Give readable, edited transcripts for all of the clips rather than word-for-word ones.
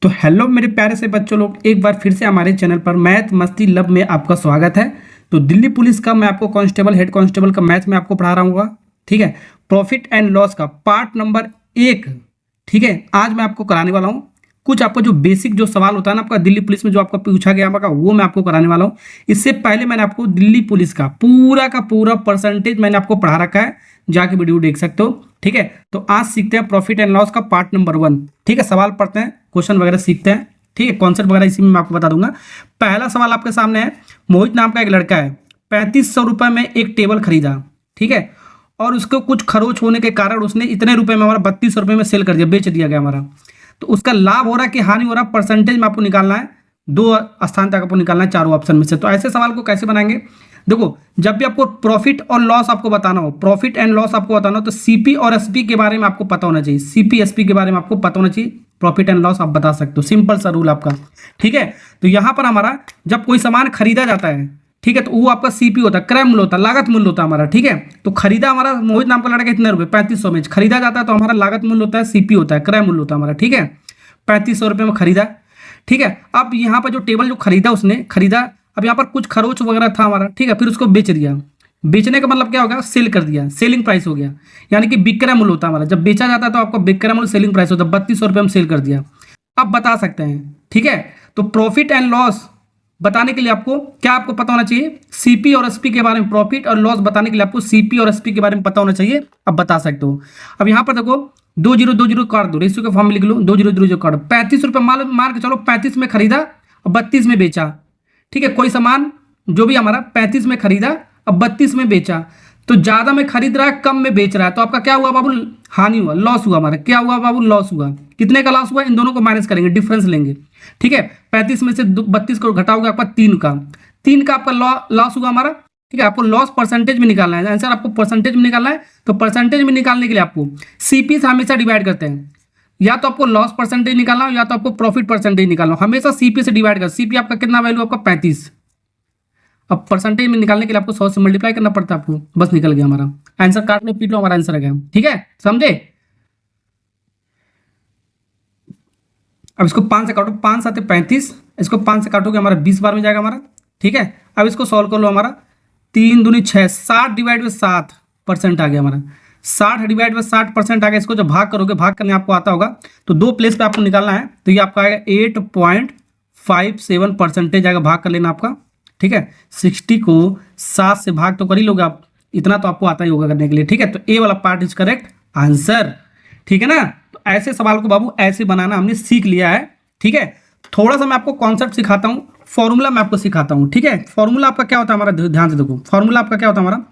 तो हेलो मेरे प्यारे से बच्चों लोग, एक बार फिर से हमारे चैनल पर मैथ मस्ती लब में आपका स्वागत है। तो दिल्ली पुलिस का मैं आपको कांस्टेबल हेड कांस्टेबल का मैथ में आपको पढ़ा रहा हूँ। ठीक है, प्रॉफिट एंड लॉस का पार्ट नंबर 1। ठीक है, आज मैं आपको कराने वाला हूँ कुछ आपका जो बेसिक जो सवाल होता है ना आपका दिल्ली पुलिस में जो आपका पूछा गया होगा वो मैं आपको कराने वाला हूँ। इससे पहले मैंने आपको दिल्ली पुलिस का पूरा परसेंटेज मैंने आपको पढ़ा रखा है, जाके वीडियो देख सकते हो। ठीक है, तो आज सीखते हैं प्रॉफिट एंड लॉस का पार्ट नंबर 1। ठीक है, सवाल पढ़ते हैं, क्वेश्चन वगैरह सीखते हैं। ठीक है, कॉन्सेप्ट वगैरह इसी में मैं आपको बता दूंगा। पहला सवाल आपके सामने है, मोहित नाम का एक लड़का है, 3500 रुपये में एक टेबल खरीदा। ठीक है, और उसको कुछ खरोच होने के कारण उसने इतने रुपए में हमारा 3200 रुपये में सेल कर दिया, बेच दिया गया हमारा। तो उसका लाभ हो रहा है कि हानि हो रहा है, परसेंटेज में आपको निकालना है। 2 स्थान तक आपको निकालना है चारों ऑप्शन में से। तो ऐसे सवाल को कैसे बनाएंगे, देखो जब भी आपको प्रॉफिट और लॉस आपको बताना हो, प्रॉफिट एंड लॉस आपको बताना हो, तो सीपी और एसपी के बारे में आपको पता होना चाहिए। सीपी एसपी के बारे में आपको पता होना चाहिए, प्रॉफिट एंड लॉस आप बता सकते हो। सिंपल सा रूल आपका। ठीक है, तो यहां पर हमारा जब कोई सामान खरीदा जाता है, ठीक है, तो वो आपका सीपी होता है, क्रय मूल्य होता है, लागत मूल्य होता है हमारा। ठीक है, तो खरीदा हमारा मोहित नाम का लड़का कितने रुपए, 3500 में खरीदा जाता है, तो हमारा लागत मूल्य होता है, सीपी होता है, क्रय मूल्य होता है हमारा। ठीक है, 3500 रुपये में खरीदा। ठीक है, अब यहाँ पर जो टेबल जो खरीदा उसने खरीदा, अब यहाँ पर कुछ खरोच वगैरह था हमारा। ठीक है, फिर उसको बेच दिया। बेचने का मतलब क्या होगा, सेल कर दिया, सेलिंग प्राइस हो गया, यानी कि विक्रय मूल्य होता है हमारा। जब बेचा जाता है तो आपका विक्रय मूल्य सेलिंग प्राइस होता है, 3200 रुपये में सेल कर दिया। अब बता सकते हैं। ठीक है, तो प्रॉफिट एंड लॉस बताने के लिए आपको क्या आपको पता होना चाहिए, सीपी और एसपी के बारे में। प्रॉफिट और लॉस बताने के लिए आपको सीपी और एसपी के बारे में पता होना चाहिए, अब बता सकते हो। अब यहाँ पर देखो 2020 काट दो, रेशियो के फॉर्म में लिख लो, 2020 काट। 35 रुपये मार के चलो, 35 में खरीदा और 32 में बेचा। ठीक है, कोई सामान जो भी हमारा 35 में खरीदा अब 32 में बेचा, तो ज्यादा में खरीद रहा है, कम में बेच रहा है, तो आपका क्या हुआ बाबू, हानि हुआ, लॉस हुआ हमारा। क्या हुआ बाबू, लॉस हुआ। कितने का लॉस हुआ, इन दोनों को माइनस करेंगे, डिफरेंस लेंगे। ठीक है, 35 में से 32 को घटाओगे आपका 3 का आपका लॉस हुआ हमारा। ठीक है, आपको लॉस परसेंटेज में निकालना है, आंसर आपको परसेंटेज में निकालना है। तो परसेंटेज में निकालने के लिए आपको सीपी से हमेशा डिवाइड करते हैं, या तो आपको लॉस परसेंटेज निकालना हो या तो आपको प्रॉफिट परसेंटेज निकालना हो, हमेशा सीपी से डिवाइड कर। सीपी आपका कितना वैल्यू, आपका 35। अब परसेंटेज में निकालने के लिए आपको 100 से मल्टीप्लाई करना पड़ता है आपको, बस निकल गया हमारा आंसर। काट लो, पीट लो, हमारा आंसर आ गया। ठीक है, समझे। अब इसको 5 से काटो, 5 7 35, इसको 5 से काटोगे हमारा 20 बार में जाएगा हमारा। ठीक है, अब इसको सॉल्व कर लो, हमारा 3 दूनी 6, 60 डिवाइड में 7% आ गया हमारा। 60 डिवाइड में 60% आ गया। इसको जब भाग करोगे, भाग करने आपको आता होगा, तो 2 प्लेस पे आपको निकालना है, तो ये आपका आएगा 8.57% आएगा। भाग कर लेना आपका। ठीक है, 60 को 7 से भाग तो कर ही लोगे आप, इतना तो आपको आता ही होगा करने के लिए। ठीक है, तो ए वाला पार्ट इज करेक्ट आंसर। ठीक है ना, तो ऐसे सवाल को बाबू ऐसे बनाना हमने सीख लिया है। ठीक है, थोड़ा सा मैं आपको कॉन्सेप्ट सिखाता हूँ, फॉर्मूला मैं आपको सिखाता हूँ। ठीक है, फॉर्मूला आपका क्या होता है हमारा, ध्यान से देखो, फॉर्मूला आपका क्या होता है हमारा,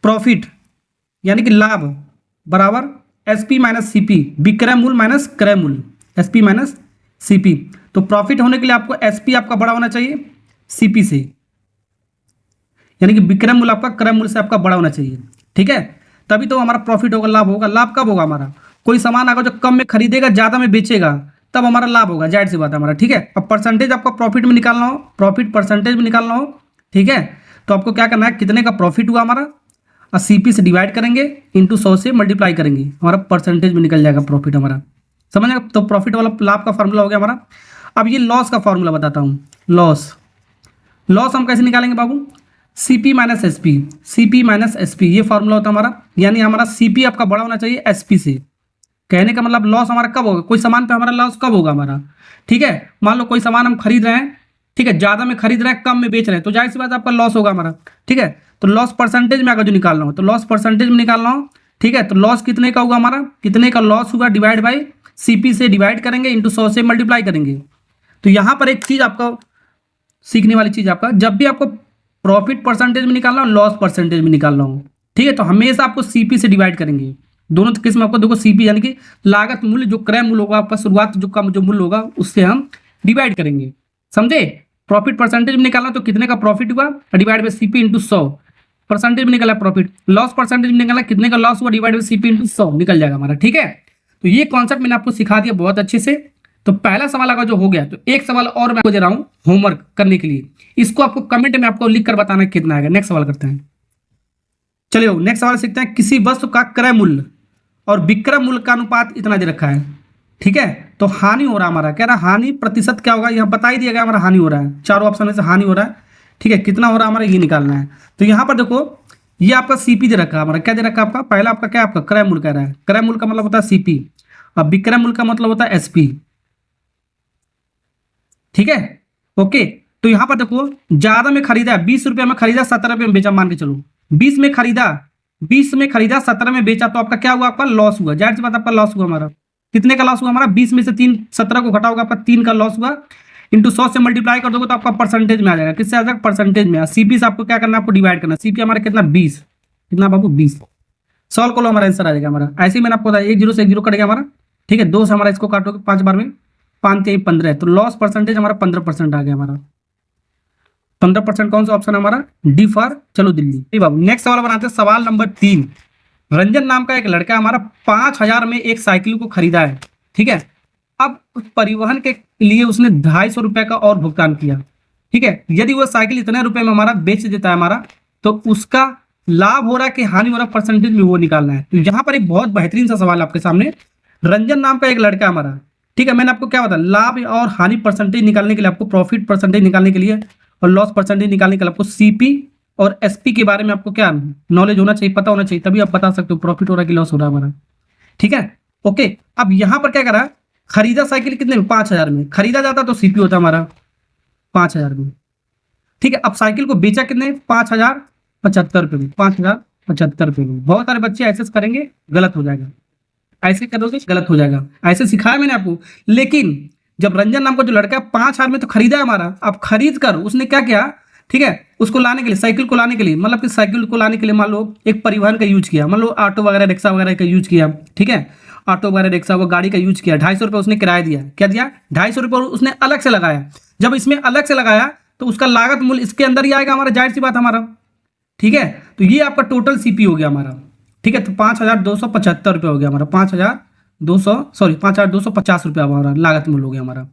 प्रॉफिट यानी कि लाभ बराबर एसपी माइनस सीपी, विक्रय मूल्य माइनस क्रय मूल्य, एसपी माइनस सीपी। तो प्रॉफिट होने के लिए आपको एसपी आपका बड़ा होना चाहिए सीपी से, यानी कि विक्रय मूल्य आपका क्रय मूल्य से आपका बड़ा होना चाहिए। ठीक है, तभी तो हमारा प्रॉफिट होगा, लाभ होगा। लाभ कब होगा हमारा, कोई सामान अगर जो कम में खरीदेगा ज्यादा में बेचेगा, तब हमारा लाभ होगा, जाहिर सी बात है हमारा। ठीक है, अब परसेंटेज आपका प्रॉफिट में निकालना हो, प्रॉफिट परसेंटेज में निकालना हो। ठीक है, तो आपको क्या करना है, कितने का प्रॉफिट हुआ हमारा, और सीपी से डिवाइड करेंगे, इंटू 100 से मल्टीप्लाई करेंगे, हमारा परसेंटेज में निकल जाएगा प्रॉफिट हमारा। समझ गए, तो प्रॉफिट वाला लाभ का फॉर्मूला हो गया हमारा। अब ये लॉस का फॉर्मूला बताता हूँ। लॉस हम कैसे निकालेंगे बाबू, CP minus SP, CP minus SP, ये फॉर्मूला होता है हमारा। यानी हमारा सीपी आपका बड़ा होना चाहिए एसपी से। कहने का मतलब लॉस हमारा कब होगा, कोई सामान पे हमारा लॉस कब होगा हमारा। ठीक है, मान लो कोई सामान हम खरीद रहे हैं, ठीक है, ज्यादा में खरीद रहे हैं, कम में बेच रहे हैं, तो जाहिर सी बात आपका लॉस होगा हमारा। ठीक है, तो लॉस परसेंटेज में अगर जो निकालना हो, तो लॉस परसेंटेज में निकालना हो। ठीक है, तो लॉस कितने का होगा हमारा, कितने का लॉस हुआ, डिवाइड बाई सीपी से डिवाइड करेंगे, इंटू 100 से मल्टीप्लाई करेंगे। तो यहाँ पर एक चीज आपका सीखने वाली चीज, आपका जब भी आपको प्रॉफिट परसेंटेज में निकालना हो, लॉस परसेंटेज में निकालना हो, ठीक है, तो हमेशा आपको सीपी से डिवाइड करेंगे। दोनों केस में आपको देखो सीपी यानी कि लागत मूल्य, जो क्रय मूल्य होगा आपका, शुरुआत जो कम जो मूल्य होगा उससे हम डिवाइड करेंगे। समझे, प्रॉफिट परसेंटेज में निकालना तो कितने का प्रॉफिट हुआ, divide by CP into 100, percentage में निकला प्रॉफिट। लॉस परसेंटेज में निकला कितने का लॉस हुआ, डिवाइड बाई सीपी इंटू 100 निकल जाएगा हमारा। ठीक है, तो ये कॉन्सेप्ट मैंने आपको सिखा दिया बहुत अच्छे से। तो पहला सवाल अगर जो हो गया, तो एक सवाल और मैं दे रहा हूँ होमवर्क करने के लिए, इसको आपको कमेंट में आपको लिख कर बताना है कितना आएगा। नेक्स्ट सवाल करते हैं, चलिए नेक्स्ट सवाल सीखते हैं। किसी वस्तु का क्रय मूल्य और विक्रय मूल्य का अनुपात इतना दे रखा है, ठीक है। तो हानि हो रहा है हमारा, कह रहा हानि प्रतिशत क्या होगा, यहाँ बता ही दिया गया हमारा हानि हो रहा है, चारों ऑप्शन में से हानि हो रहा है। ठीक है, कितना हो रहा है हमारा ये निकालना है। तो यहाँ पर देखो ये आपका सीपी दे रखा है हमारा, क्या दे रखा है आपका, पहला आपका क्या आपका क्रय मूल्य कह रहा है, क्रय मूल्य का मतलब होता है सीपी, अब विक्रय मूल्य का मतलब होता है एसपी। ठीक है, ओके। तो यहाँ पर देखो ज्यादा में खरीदा 20 रुपये में खरीदा 17 रुपये में बेचा, मान के चलो 20 में खरीदा 17 में बेचा, तो आपका क्या हुआ, आपका लॉस हुआ, जाहिर सी बात आपका लॉस हुआ हमारा। कितने का लॉस हुआ हमारा, 20 में से 3 17 को घटाओगे आपका 3 का लॉस हुआ, इंटू 100 से मल्टीप्लाई कर दोगे तो आपका परसेंटेज में आ जाएगा, किससे आ जाएगा, परसेंटेज में। सीपी से आपको क्या करना है, आपको डिवाइड करना है, सीपी हमारा कितना 20, कितना बाबू 20, सॉल्व कर लो हमारा आंसर आ जाएगा हमारा। ऐसे ही मैंने आपको बताया 1 0 से 1 0 कट गया हमारा। ठीक है, 2 से हमारा इसको काटोगे 5 बार में, 5 3 15 है, तो लॉस परसेंटेज हमारा 15% आ गया हमारा। 15% कौन सा ऑप्शन है हमारा, डी फॉर चलो दिल्ली। ठीक बाबू, नेक्स्ट सवाल बनाते हैं, सवाल नंबर 3। रंजन नाम का एक लड़का हमारा 5,000 में एक साइकिल को खरीदा है। ठीक है, अब परिवहन के लिए उसने 250 रुपए का और भुगतान किया। ठीक है, यदि वह साइकिल इतने रुपए में हमारा बेच देता है हमारा, तो उसका लाभ हो रहा है कि हानि हो रहा है, परसेंटेज में वो निकालना है। तो यहाँ पर एक बहुत बेहतरीन सा सवाल आपके सामने, रंजन नाम का एक लड़का हमारा, ठीक है, मैंने आपको क्या बताया, लाभ और हानि परसेंटेज निकालने के लिए, आपको प्रॉफिट परसेंटेज निकालने के लिए और लॉस परसेंटेज निकालने के लिए आपको सीपी और एसपी के बारे में आपको क्या नॉलेज होना चाहिए, पता होना चाहिए, तभी आप बता सकते हो प्रॉफिट हो रहा है कि लॉस हो रहा है हमारा। ठीक है, ओके। अब यहाँ पर क्या करा, खरीदा साइकिल कितने में, 5,000 में खरीदा जाता तो सीपी होता हमारा 5,000 में। ठीक है, अब साइकिल को बेचा कितने, 5,075 में, 5,075 में। बहुत सारे बच्चे ऐसे करेंगे, गलत हो जाएगा, ऐसे करोगे गलत हो जाएगा, ऐसे सिखाया मैंने आपको। लेकिन जब रंजन नाम का जो लड़का 5,000 में तो खरीदा है हमारा, अब खरीद कर उसने क्या किया, ठीक है, उसको लाने के लिए, साइकिल को लाने के लिए, मतलब कि साइकिल को लाने के लिए मान लो एक परिवहन का यूज किया, मान लो ऑटो वगैरह रिक्शा वगैरह का यूज किया। ठीक है, ऑटो वगैरह रिक्शा वो गाड़ी का यूज किया, 250 रुपये उसने किराया दिया, क्या दिया, 250 रुपये उसने अलग से लगाया। जब इसमें अलग से लगाया तो उसका लागत मूल्य इसके अंदर ही आएगा हमारा, जाहिर सी बात हमारा। ठीक है, तो ये आपका टोटल सीपी हो गया हमारा। ठीक है, तो 5,275 रुपये हो गया हमारा, 5,250 रुपये हमारा लागत मूल्य हो गया हमारा।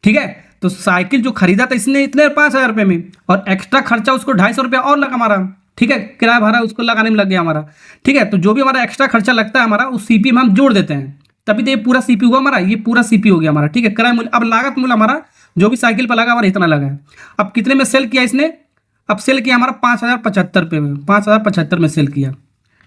ठीक है, तो साइकिल जो खरीदा था इसने इतने 5,000 रुपये में, और एक्स्ट्रा खर्चा उसको 250 रुपये और लगा हमारा। ठीक है, किराया भाड़ा उसको लगाने में लग गया हमारा। ठीक है, तो जो भी हमारा एक्स्ट्रा खर्चा लगता है हमारा, उस सीपी में हम जोड़ देते हैं, तभी तो ये पूरा सीपी हुआ हमारा, ये पूरा सीपी हो गया हमारा। ठीक है, किराया मूल्य, अब लागत मूल्य हमारा जो भी साइकिल पर लगा हमारा इतना लगा है। अब कितने में सेल किया इसने, अब सेल किया हमारा 5,075 रुपये में, 5,075 में सेल किया।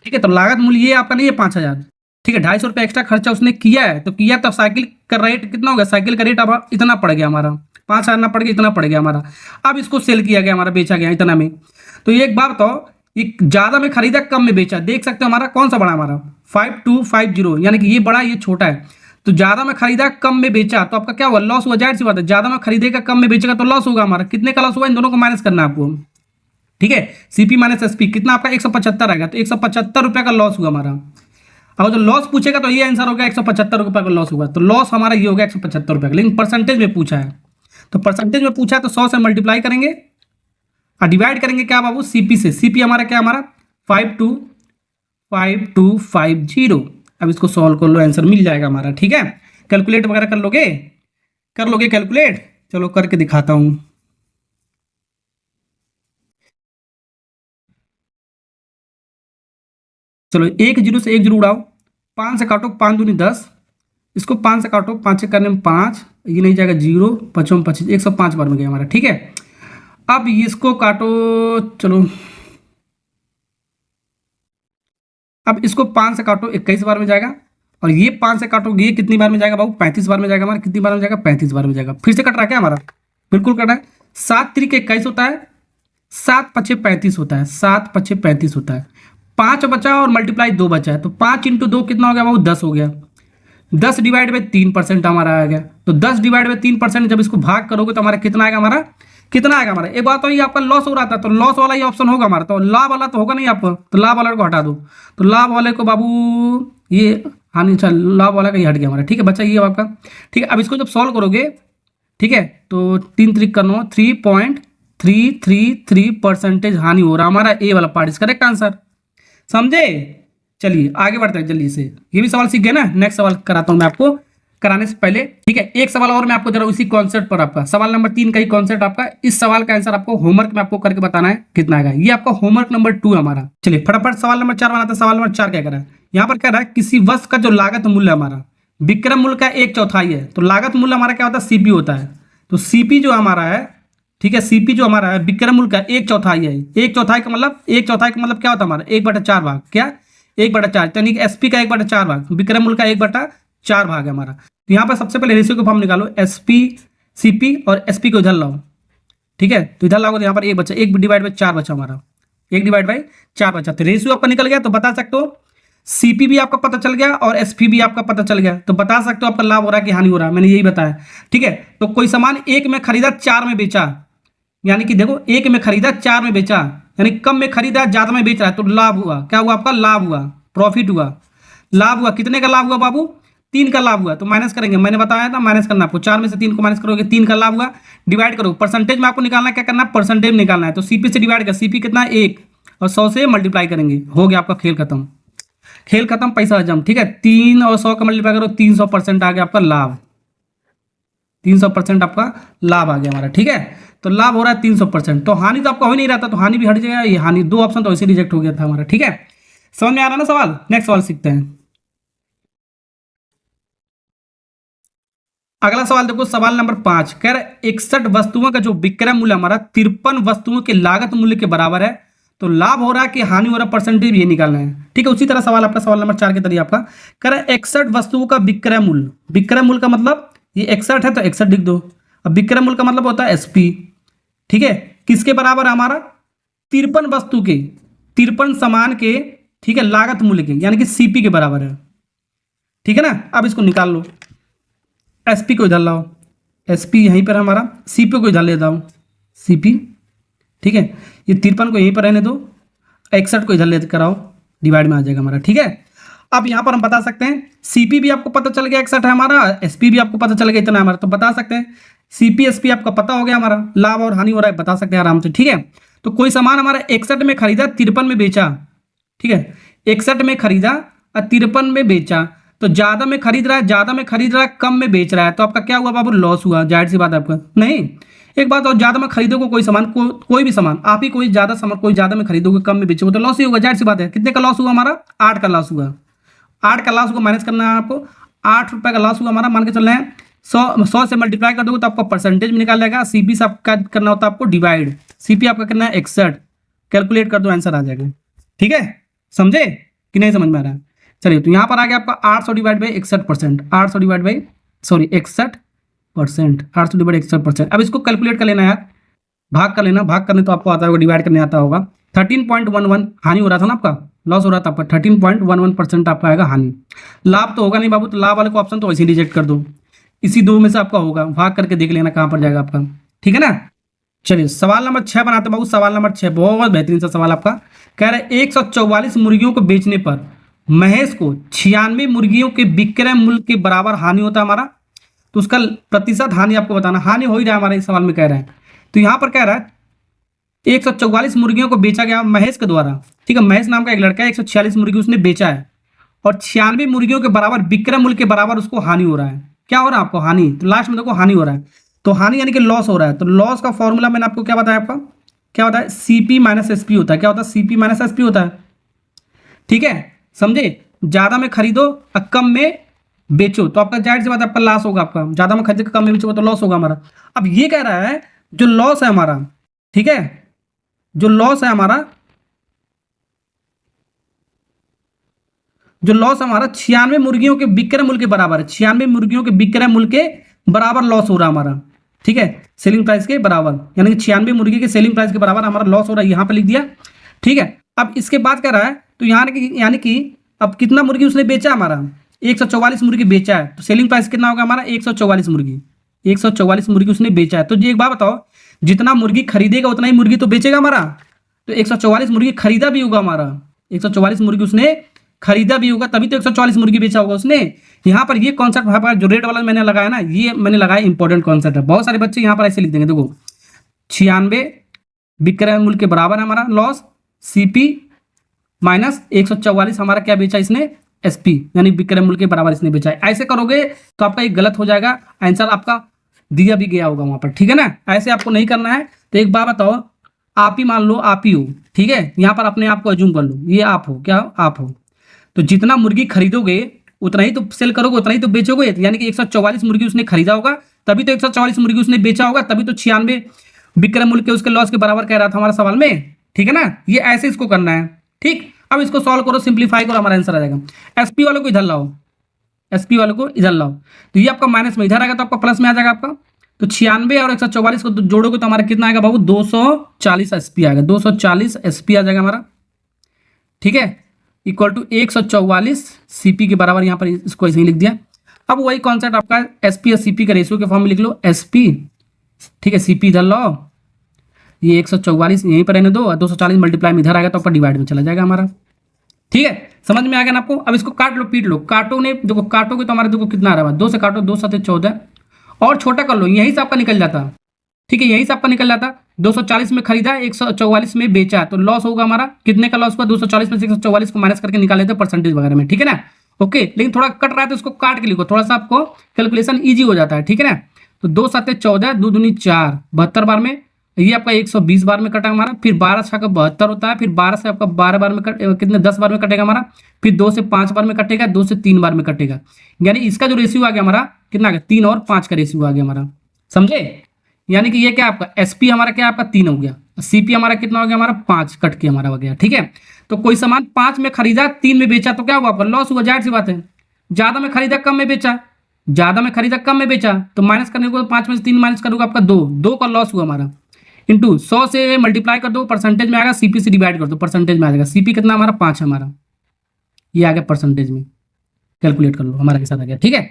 ठीक है, तो लागत मूल्य ये आपका नहीं है 5,000। ठीक है, 250 रुपये एक्स्ट्रा खर्चा उसने किया है, तो किया तब साइकिल का रेट कितना हो गया, साइकिल का रेट अब इतना पड़ गया हमारा, 5,000 ना पड़ गया, इतना पड़ गया हमारा। अब इसको सेल किया गया हमारा, बेचा गया इतना में। तो एक बार तो ये ज़्यादा में खरीदा कम में बेचा, देख सकते हो हमारा कौन सा बड़ा हमारा 5250, यानी कि ये बड़ा ये छोटा है। तो ज़्यादा में खरीदा कम में बेचा, तो आपका क्या हुआ, लॉस हुआ, जाहिर सी बात है, ज़्यादा में खरीदेगा कम में बेचेगा तो लॉस होगा हमारा। कितने का लॉस हुआ, इन दोनों को माइनस करना है आपको। ठीक है, सीपी माइनस एसपी कितना आपका 175 आएगा, तो 175 रुपये का लॉस हुआ हमारा। अब जो लॉस पूछेगा तो ये आंसर होगा 175 रुपये का लॉस होगा, तो लॉस हमारा ये होगा 175 रुपये का। लेकिन परसेंटेज में पूछा है, तो परसेंटेज में पूछा है तो 100 से मल्टीप्लाई करेंगे और डिवाइड करेंगे क्या बाबू, सीपी से। सीपी हमारा क्या, हमारा 525250। अब इसको सॉल्व कर लो, आंसर मिल जाएगा हमारा। ठीक है, कैलकुलेट वगैरह कर लोगे कैलकुलेट, चलो करके दिखाता हूं। चलो 1 0 से 1 0 उड़ाओ, 5 से काटो, 5 दूनी 10, इसको 5 से काटो, 5 से करने में 5, ये नहीं जाएगा 0, 5 25, 105 बार में गया हमारा। ठीक है, अब इसको काटो, चलो अब इसको 5 से काटो, 21 बार में जाएगा, और ये 5 से काटो, ये कितनी बार में जाएगा बाबू, 35 बार में जाएगा हमारा। कितनी बार में जाएगा, 35 बार में जाएगा। फिर से कट रहा है क्या हमारा, बिल्कुल कट रहा है। 7 3 21 होता है, 7 5 35 होता है, 7 5 35 होता है। 5 बचा और मल्टीप्लाई 2 बचा है, तो 5 × 2 कितना हो गया बाबू, 10 हो गया। 10 डिवाइड बाई 3% हमारा आ गया, तो 10 डिवाइड बाई 3% जब इसको भाग करोगे तो हमारा कितना आएगा, हमारा कितना आएगा हमारा। एक बात तो ये आपका लॉस हो रहा था, तो लॉस वाला ही ऑप्शन होगा हमारा, तो लाभ वाला तो होगा नहीं आपको, तो लाभ वाले को हटा दो। तो लाभ वाले को बाबू ये हानि, चल लाभ वाला का ही हट गया हमारा। ठीक है बच्चा, ये आपका। ठीक है, अब इसको जब सॉल्व करोगे, ठीक है, तो 3 3 का 9, 3.333% हानि हो रहा हमारा। ए वाला पार्ट इज करेक्ट आंसर, समझे। चलिए आगे बढ़ते हैं जल्दी से, ये भी सवाल सीख गए ना। नेक्स्ट सवाल कराता हूं मैं आपको कराने से पहले। ठीक है, एक सवाल और मैं आपको जरा उसी कॉन्सेप्ट पर, आपका सवाल नंबर 3 का ही कॉन्सेप्ट आपका, इस सवाल का आंसर आपको होमवर्क में आपको करके बताना है कितना आएगा। ये आपका होमवर्क नंबर 2 हमारा। चलिए फटाफट सवाल नंबर 4 बनाते हैं। सवाल नंबर 4 क्या कह रहा है, यहाँ पर कह रहा है किसी वस्तु का जो लागत मूल्य हमारा, विक्रय मूल्य का 1/4 है, तो लागत मूल्य हमारा क्या होता है, सीपी होता है। तो सीपी जो हमारा है, ठीक है, सीपी जो हमारा है विक्रय मूल्य का 1/4 है। 1/4 का मतलब, 1/4 का मतलब क्या होता है हमारा, 1/4 भाग, क्या 1/4, यानी कि एसपी का 1/4 भाग, विक्रय मूल्य का 1/4 भाग है हमारा। तो यहाँ पर सबसे पहले रेशियो को फॉर्म निकालो, एसपी सीपी और एसपी को इधर लाओ, ठीक है। तो इधर लाओगे तो यहाँ पर 1 बचा, 1/4 बचा हमारा, 1/4 बचा। तो रेशियो आपका निकल गया, तो बता सकते हो सीपी भी आपका पता चल गया और एसपी भी आपका पता चल गया, तो बता सकते हो आपका लाभ हो रहा है कि हानि हो रहा है, मैंने यही बताया, ठीक है। तो कोई सामान 1 में खरीदा 4 में बेचा, यानी कि देखो 1 में खरीदा 4 में बेचा, यानी कम में खरीदा ज्यादा में बेच रहा है, तो लाभ हुआ, क्या हुआ आपका, लाभ हुआ, प्रॉफिट हुआ, लाभ हुआ। कितने का लाभ हुआ बाबू, 3 का लाभ हुआ। तो माइनस करेंगे, मैंने बताया था माइनस करना आपको, 4 में से 3 को माइनस करोगे, 3 का लाभ हुआ, डिवाइड करो, परसेंटेज में आपको निकालना है, क्या करना है, परसेंटेज में निकालना है। तो सीपी से डिवाइड कर, सीपी कितना है 1, और 100 से मल्टीप्लाई करेंगे, हो गया आपका खेल खत्म, खेल खत्म, पैसा हजम, ठीक है। 3 और 100 का मल्टीप्लाई करो, 300% आ गया आपका लाभ, 300% आपका लाभ आ गया हमारा, ठीक है। तो लाभ हो रहा है 300%, तो हानि तो आपका हो ही नहीं रहता, तो हानि भी हट जाएगा, ये हानि 2 ऑप्शन तो वैसे रिजेक्ट हो गया था हमारा, ठीक है। समझ में आ रहा ना सवाल, नेक्स्ट सवाल सीखते हैं। अगला सवाल देखो, सवाल नंबर 5 कह रहा 61 वस्तुओं का जो विक्रय मूल्य हमारा 53 वस्तुओं के लागत मूल्य के बराबर है, तो लाभ हो रहा है कि हानि हो रहा है, परसेंटेज ये निकालना है, ठीक है। उसी तरह सवाल आपका सवाल नंबर 4 के तरीके आपका कह रहा 61 वस्तुओं का विक्रय मूल्य, विक्रय मूल्य का मतलब ये 61 है तो 61 लिख दो, अब विक्रय मूल्य का मतलब होता है एसपी, ठीक है। किसके बराबर है हमारा, 53 वस्तु के, 53 सामान के, ठीक है, लागत मूल्य के, यानी कि सीपी के बराबर है, ठीक है ना। अब इसको निकाल लो, एसपी को इधर लाओ, एसपी यहीं पर हमारा, सीपी को इधर ले जाओ, सीपी, ठीक है। ये 53 को यहीं पर रहने दो, 61 को इधर ले कर आओ, डिवाइड में आ जाएगा हमारा, ठीक है। अब यहाँ पर हम बता सकते हैं सीपी भी आपको पता चल गया 61 है हमारा, एसपी भी आपको पता चल गया इतना हमारा, तो बता सकते हैं सीपी एसपी आपका पता हो गया हमारा, लाभ और हानि हो रहा है बता सकते हैं आराम से, ठीक है। तो कोई सामान हमारा 61 में खरीदा 53 में बेचा, ठीक है, 61 में खरीदा और 53 में बेचा, तो ज्यादा में खरीद रहा है, ज्यादा में खरीद रहा है, कम में बेच रहा है, तो आपका क्या हुआ बाबू, लॉस हुआ, जाहिर सी बात है आपका। नहीं, एक बात और, ज्यादा में खरीदोगे कोई सामान, कोई भी सामान, आप ही कोई ज्यादा सामान, कोई ज्यादा में खरीदोगे कम में बेचोगे, तो लॉस ही होगा, जाहिर सी बात है। कितने का लॉस हुआ हमारा, 8 का लॉस हुआ, 8 का लॉस को माइनस करना है आपको, 8 रुपये का लॉस हुआ हमारा, मान के चल रहे हैं 100 से मल्टीप्लाई कर दोगे तो आपका परसेंटेज में निकाल लेगा, सीपी से आपका करना होता है आपको डिवाइड, सीपी आपका करना है 61, कैलकुलेट कर दो आंसर आ जाएगा, ठीक है। समझे कि नहीं समझ में आ रहा है, चलिए। तो यहाँ पर आ गया आपका 800 divide by 61%, 800 divide by 61%, 800 divide 61%। अब इसको कैलकुलेट कर लेना यार, भाग कर लेना, भाग करने तो आपको आता होगा, डिवाइड करने आता होगा। 13.11 हानि हो रहा था ना आपका, लॉस हो रहा था आपका, 13.11% आपका आएगा हानि। लाभ तो होगा नहीं बाबू, तो लाभ वाले को ऑप्शन तो वैसे ही रिजेक्ट कर दो, इसी 2 में से आपका होगा, भाग करके देख लेना कहाँ पर जाएगा आपका, ठीक है ना। चलिए सवाल नंबर 6 बनाते बाबू, सवाल नंबर 6 बहुत बेहतरीन सा सवाल आपका, कह रहे 144 मुर्गियों को बेचने पर महेश को 96 मुर्गियों के विक्रय मूल्य के बराबर हानि होता है हमारा, तो उसका प्रतिशत हानि आपको बताना, हानि हो ही रहा है हमारे इस सवाल में कह रहा है। तो यहाँ पर कह रहा है 144 मुर्गियों को बेचा गया महेश के द्वारा, ठीक है, महेश नाम का एक लड़का है, 146 मुर्गी उसने बेचा है, और 96 मुर्गियों के बराबर विक्रय मूल्य के बराबर उसको हानि हो रहा है। क्या हो रहा है आपको, हानि, तो लास्ट में देखो हानि हो रहा है, तो हानि यानी कि लॉस हो रहा है। तो लॉस का फॉर्मूला मैंने आपको क्या बताया, आपका क्या होता है, सीपी माइनस एसपी होता है, क्या होता है, सीपी माइनस एसपी होता है, ठीक है, समझे। ज्यादा में खरीदो और कम में बेचो, तो आपका जाहिर सी बात आपका लॉस होगा, आपका ज्यादा में खरीदो कम में बेचोगे तो लॉस होगा हमारा। अब ये कह रहा है जो लॉस है हमारा, ठीक है, जो लॉस है हमारा, जो लॉस हमारा 96 मुर्गियों के विक्रय मूल्य के बराबर है, 96 मुर्गियों के विक्रय मूल्य के बराबर लॉस हो रहा है हमारा, ठीक है, सेलिंग प्राइस के बराबर, यानी कि 96 मुर्गी के सेलिंग प्राइस के बराबर हमारा लॉस हो रहा है, यहाँ पे लिख दिया, ठीक है। अब इसके बाद कह रहा है, तो यहाँ यानी कि अब कितना मुर्गी उसने बेचा हमारा, 144 मुर्गी बेचा है, तो सेलिंग प्राइस कितना होगा हमारा, 144 मुर्गी, 144 मुर्गी उसने बेचा है। तो जी एक बात बताओ, जितना मुर्गी खरीदेगा उतना ही मुर्गी तो बेचेगा हमारा, तो 144 मुर्गी खरीदा भी होगा हमारा, 144 मुर्गी उसने खरीदा भी होगा, तभी तो 144 मुर्गी बेचा होगा उसने। यहाँ पर ये कॉन्सेप्ट जो रेट वाला मैंने लगाया ना, ये मैंने लगाया इंपॉर्टेंट कॉन्सेप्ट है, बहुत सारे बच्चे यहाँ पर ऐसे लिख देंगे, देखो 96 विक्रय मूल्य के बराबर है हमारा लॉस, सीपी माइनस 144 हमारा क्या बेचा इसने, एसपी, यानी विक्रय मूल्य के बराबर इसने बेचा है। ऐसे करोगे तो आपका एक गलत हो जाएगा, आंसर आपका दिया भी गया होगा वहां पर, ठीक है ना। ऐसे आपको नहीं करना है। तो एक बात बताओ, आप ही मान लो आप ही हो, ठीक है, यहाँ पर अपने आप को अज्यूम कर लो, ये आप हो, क्या हो, आप हो, तो जितना मुर्गी खरीदोगे उतना ही तो सेल करोगे, उतना ही तो बेचोगे। यानी कि 144 मुर्गी उसने खरीदा होगा, तभी तो 144 मुर्गी उसने बेचा होगा, तभी तो 96 विक्रय मूल्य के उसके लॉस के बराबर कह रहा था हमारा सवाल में। ठीक है ना, ये ऐसे इसको करना है। ठीक, अब इसको सॉल्व करो, सिंप्लीफाई करो, हमारा आंसर आ जाएगा। एसपी वालों को इधर लाओ, एसपी वालों को इधर लाओ, तो ये आपका माइनस में इधर आएगा तो आपका प्लस में आ जाएगा आपका। तो 96 और 144 को जोड़ोगे तो हमारा कितना आएगा बाबू, 240 एसपी आएगा, 240 एसपी आ जाएगा हमारा। ठीक है, इक्वल टू 144 सीपी के बराबर, यहाँ पर इसको ऐसे ही लिख दिया। अब वही कॉन्सेप्ट आपका एसपी और सीपी का रेशियो के फॉर्म में लिख लो, एसपी, ठीक है, सीपी इधर लाओ, ये 144 यहीं पर रहने दो, 240 मल्टीप्लाई में इधर आएगा तो आपका डिवाइड में चला जाएगा हमारा। ठीक है, समझ में आ गया ना आपको। अब इसको काट लो, पीट लो, काटो ने देखो, काटोगे तो हमारे देखो कितना आ रहा है, 2 से काटो, 2 7 14, और छोटा कर लो, यहीं से आपका निकल जाता। ठीक है, यहीं से आपका निकल जाता। 240 में खरीदा, 144 में बेचा, तो लॉस होगा हमारा, कितने का लॉस हुआ, 240 में से 144 को माइनस करके निकाल लेते हैं परसेंटेज वगैरह में। ठीक है ना, ओके। लेकिन थोड़ा कट रहा है तो इसको काट के लिखो, थोड़ा सा आपको कैलकुलेशन ईजी हो जाता है। ठीक है ना, तो 2 7 14, 2 दूनी 4, 72 बार में, ये आपका 120 बार में कटा हमारा, फिर 12 से आपका 72 होता है, फिर 12 से आपका 12 बार में कितने 10 बार में कटेगा हमारा, फिर 2 से 5 बार में कटेगा, 2 से 3 बार में कटेगा। यानी इसका जो रेशियो आ गया हमारा कितना आ गया, 3 और 5 का रेशियो आ गया हमारा, समझे। यानी कि ये क्या आपका एसपी हमारा क्या आपका 3 हो गया, सीपी हमारा कितना हो गया हमारा 5 कट के हमारा हो गया। ठीक है, तो कोई सामान 5 में खरीदा, 3 में बेचा, तो क्या हुआ आपका लॉस हुआ, जाहिर सी बात है। ज्यादा में खरीदा, कम में बेचा, ज्यादा में खरीदा, कम में बेचा, तो माइनस करने को 5 में से 3 माइनस करोगे आपका 2 का लॉस हुआ हमारा, इंटू 100 से मल्टीप्लाई कर दो, परसेंटेज में आएगा, सीपी से डिवाइड कर दो, परसेंटेज में आ जाएगा। सीपी कितना हमारा 5 है हमारा, ये आ गया परसेंटेज में, कैलकुलेट कर लो, हमारा के साथ आ गया। ठीक है,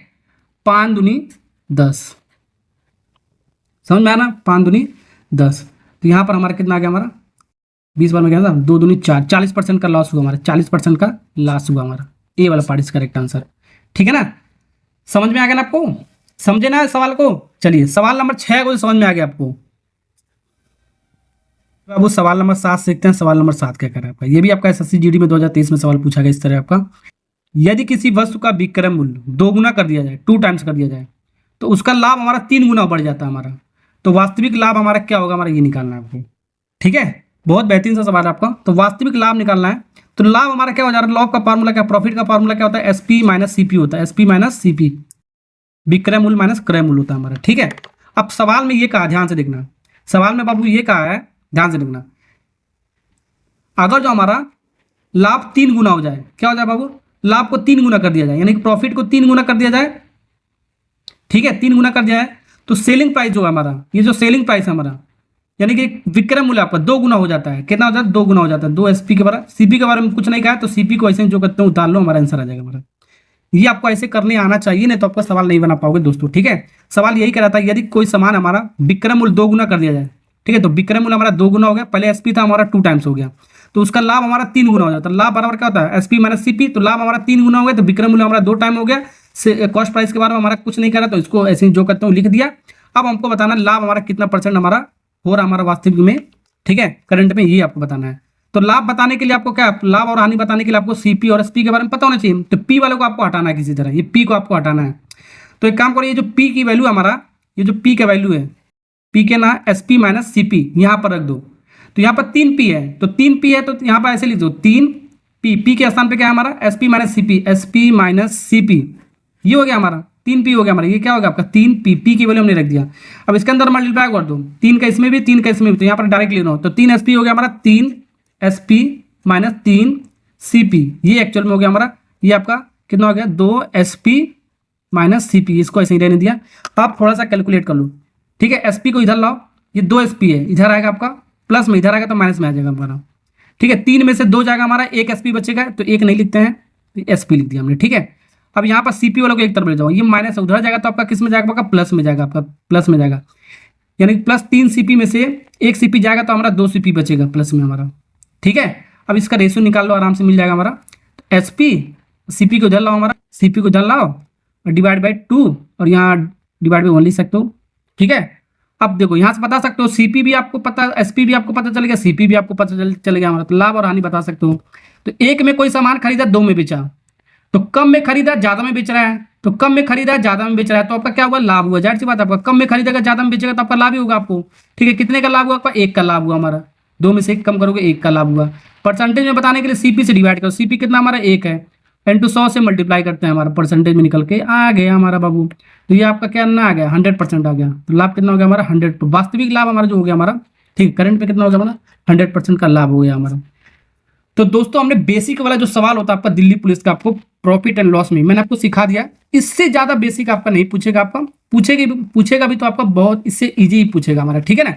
5 दूनी 10, समझ में आया ना, 5 दूनी 10, तो यहाँ पर हमारा कितना आ गया हमारा 20 बार में गया था, 2 दूनी 4, 40% का लॉस हुआ हमारा, 40% का लॉस हुआ हमारा। ए वाला पार्ट इज करेक्ट आंसर। ठीक है ना, समझ में आ गया ना आपको, समझे ना सवाल को। चलिए सवाल नंबर 6 को समझ में आ गया आपको। अब वो सवाल नंबर 7 सीखते हैं। सवाल नंबर 7 क्या कर रहा है आपका, ये भी आपका एसएससी जीडी में 2023 में सवाल पूछा गया इस तरह आपका, यदि किसी वस्तु का विक्रय मूल्य 2 गुना कर दिया जाए, 2 टाइम्स कर दिया जाए, तो उसका लाभ हमारा 3 गुना बढ़ जाता है हमारा, तो वास्तविक लाभ हमारा क्या होगा, हमारा ये निकालना है आपको। ठीक है, बहुत बेहतरीन सा सवाल है आपका। तो वास्तविक लाभ निकालना है, तो लाभ हमारा क्या हो जा रहा है, लाभ का फार्मूला क्या, प्रॉफिट का फार्मूला क्या होता है, एसपी माइनस सीपी होता है, एसपी माइनस सीपी, विक्रय मूल्य माइनस क्रय मूल्य होता है हमारा। ठीक है, अब सवाल में ये कहा, ध्यान से देखना, सवाल में बाबू ये कहा है, ध्यान से देखना, अगर जो हमारा लाभ 3 गुना हो जाए, क्या हो जाए बाबू, लाभ को 3 गुना कर दिया जाए, यानी कि प्रॉफिट को 3 गुना कर दिया जाए। ठीक है, 3 गुना कर दिया है, तो सेलिंग प्राइस जो है हमारा, ये जो सेलिंग प्राइस है हमारा, यानी कि विक्रय मूल्य आपका 2 गुना हो जाता है, कितना हो जाता है 2 गुना हो जाता है, 2 एसपी के बारे, सीपी के बारे में कुछ नहीं कहा है, तो सीपी को ऐसे जो करते हैं उतार लो, हमारा आंसर आ जाएगा हमारा। ये आपको ऐसे करने आना चाहिए, नहीं तो आपका सवाल नहीं बना पाओगे दोस्तों। ठीक है, सवाल यही कह रहा था, यदि कोई सामान हमारा विक्रय मूल्य 2 गुना कर दिया जाए, ठीक है, तो विक्रय मूल्य हमारा 2 गुना हो गया, पहले एसपी था हमारा 2 टाइम्स हो गया, तो उसका लाभ हमारा 3 गुना हो जाता है। लाभ बराबर क्या होता है, एसपी माइनस सीपी, तो लाभ हमारा 3 गुना हो गया, तो विक्रय मूल्य हमारा 2 टाइम हो गया। कॉस्ट प्राइस के बारे में हमारा कुछ नहीं करा, तो इसको ऐसे जो करते हैं लिख दिया। अब हमको बताना लाभ हमारा कितना % हमारा हो रहा हमारा वास्तविक में, ठीक है, करंट में, ये आपको बताना है। तो लाभ बताने के लिए आपको क्या, लाभ और हानि बताने के लिए आपको सीपी और एसपी के बारे में पता होना चाहिए। तो पी वाले को आपको हटाना है किसी तरह, ये पी को आपको हटाना है। तो एक काम करिए, जो पी की वैल्यू हमारा, ये जो पी का वैल्यू है, पी के ना एसपी माइनस सीपी यहाँ पर रख दो। तो यहाँ पर 3 पी है, तो 3 पी है, तो यहाँ पर ऐसे लिख दो 3 पी, पी के स्थान पे क्या है हमारा SP minus CP, SP minus CP, ये हो गया हमारा 3 पी हो गया हमारा। ये क्या होगा आपका 3 पी, पी की वैल्यू हमने रख दिया। अब इसके अंदर मल्टीप्लाई कर दो, 3 का इसमें भी, 3 का इसमें भी, तो यहाँ पर डायरेक्ट लिख लो, तो 3 एसपी हो गया हमारा, 3 एसपी माइनस 3 सीपी, ये एक्चुअल में हो गया हमारा, ये आपका कितना हो गया 2 एसपी माइनस सीपी, इसको ऐसे ही रहने दिया। आप थोड़ा सा कैलकुलेट कर लो, ठीक है, एसपी को इधर लाओ, ये 2 एसपी है, इधर आएगा आपका प्लस में, इधर आएगा तो माइनस में आ जाएगा हमारा। ठीक है, 3 में से 2 जाएगा हमारा, 1 एसपी बचेगा, तो 1 नहीं लिखते हैं, तो एसपी लिख दिया हमने। ठीक है, अब यहाँ पर सीपी वालों को एक तरफ ले जाओ, ये माइनस उधर जाएगा, तो आपका किस में जाएगा, आपका प्लस में जाएगा, आपका प्लस में जाएगा, यानी प्लस 3 सीपी में से 1 सीपी जाएगा, तो हमारा 2 सीपी बचेगा प्लस में हमारा। ठीक है, अब इसका रेशियो निकाल लो, आराम से मिल जाएगा हमारा। एसपी सीपी को इधर लाओ, हमारा सीपी को इधर लाओ और डिवाइड बाई 2, और यहाँ डिवाइड बाई 1 लिख सकते हो। ठीक है, अब देखो यहाँ से बता सकते हो, सीपी भी आपको पता, एसपी भी आपको पता चलेगा, सीपी भी आपको पता चलेगा हमारा, तो लाभ और हानि बता सकते हो। तो 1 में कोई सामान खरीदा, 2 में बेचा, तो कम में खरीदा ज़्यादा में बेच रहा है, तो कम में खरीदा ज़्यादा में बेच रहा है, तो आपका क्या हुआ, लाभ हुआ। जाहिर सी बात है, आपका कम में खरीदेगा ज़्यादा में बेचेगा, तो आपका लाभ ही होगा आपको। ठीक है, कितने का लाभ हुआ आपका, 1 का लाभ हुआ हमारा, 2 में से 1 कम करोगे 1 का लाभ हुआ। परसेंटेज में बताने के लिए सीपी से डिवाइड करो, सीपी कितना हमारा 1 है, इंटू 100 से मल्टीप्लाई करते हैं, हमारा परसेंटेज में निकल के आ गया हमारा बाबू। तो ये आपका क्या ना आ गया 100% आ गया। तो लाभ कितना हो गया हमारा 100, वास्तविक लाभ हमारा जो हो गया हमारा, ठीक, करंट पे कितना हो गया हमारा 100% का लाभ हो गया हमारा। तो दोस्तों हमने बेसिक वाला जो सवाल होता है आपका दिल्ली पुलिस का, आपको प्रॉफिट एंड लॉस में मैंने आपको सिखा दिया। इससे ज्यादा बेसिक आपका नहीं पूछेगा, आपका पूछेगा भी तो आपका बहुत इससे इजी ही पूछेगा हमारा, ठीक है ना।